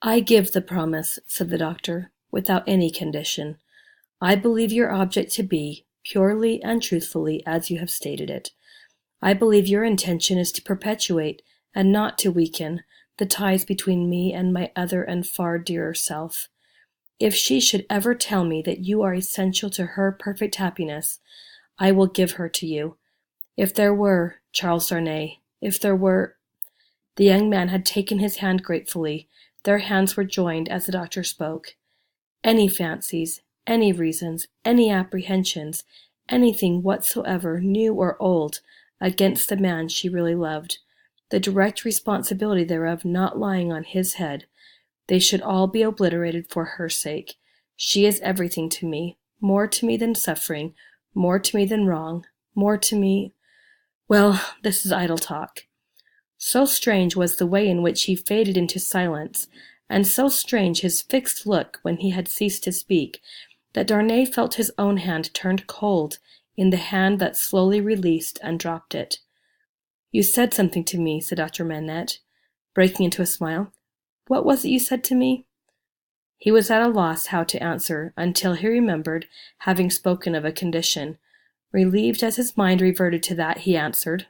"I give the promise," said the doctor, "without any condition. I believe your object to be, purely and truthfully as you have stated it. I believe your intention is to perpetuate, and not to weaken, the ties between me and my other and far dearer self. If she should ever tell me that you are essential to her perfect happiness, I will give her to you. If there were, Charles Darnay, if there were—" The young man had taken his hand gratefully. Their hands were joined as the doctor spoke. "Any fancies, any reasons, any apprehensions, anything whatsoever, new or old, against the man she really loved, the direct responsibility thereof not lying on his head, they should all be obliterated for her sake. She is everything to me, more to me than suffering, more to me than wrong, more to me—well, this is idle talk." So strange was the way in which he faded into silence, and so strange his fixed look when he had ceased to speak, that Darnay felt his own hand turned cold in the hand that slowly released and dropped it. "You said something to me," said Dr. Manette, breaking into a smile. "What was it you said to me?" He was at a loss how to answer, until he remembered having spoken of a condition. Relieved as his mind reverted to that, he answered,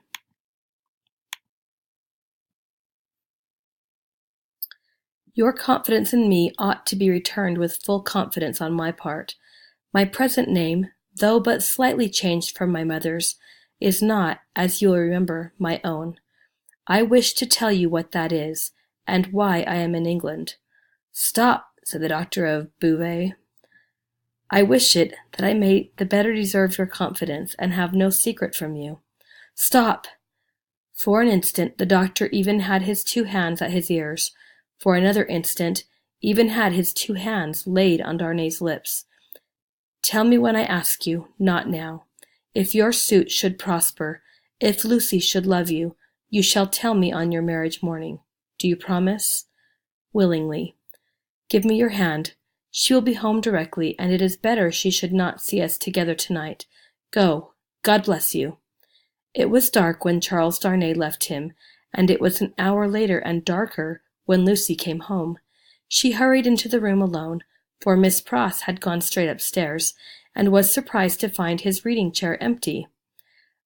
"Your confidence in me ought to be returned with full confidence on my part. My present name, though but slightly changed from my mother's, is not, as you will remember, my own. I wish to tell you what that is, and why I am in England." "Stop," said the doctor of Beauvais. "I wish it, that I may the better deserve your confidence, and have no secret from you." "Stop!" For an instant the doctor even had his two hands at his ears. For another instant, even had his two hands laid on Darnay's lips. "Tell me when I ask you, not now. If your suit should prosper, if Lucy should love you, you shall tell me on your marriage morning. Do you promise?" "Willingly." "Give me your hand. She will be home directly, and it is better she should not see us together tonight. Go. God bless you." It was dark when Charles Darnay left him, and it was an hour later and darker when Lucy came home. She hurried into the room alone, for Miss Pross had gone straight upstairs, and was surprised to find his reading-chair empty.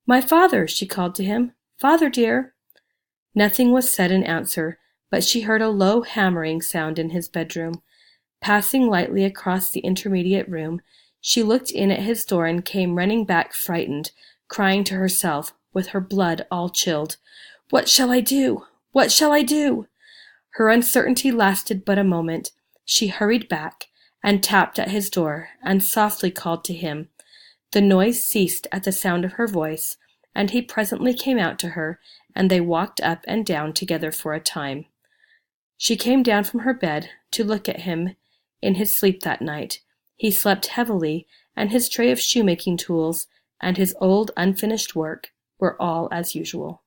"My father!" she called to him. "Father, dear!" Nothing was said in answer, but she heard a low hammering sound in his bedroom. Passing lightly across the intermediate room, she looked in at his door and came running back frightened, crying to herself, with her blood all chilled, "What shall I do? What shall I do?" Her uncertainty lasted but a moment. She hurried back, and tapped at his door, and softly called to him. The noise ceased at the sound of her voice, and he presently came out to her, and they walked up and down together for a time. She came down from her bed to look at him in his sleep that night. He slept heavily, and his tray of shoemaking tools, and his old unfinished work, were all as usual.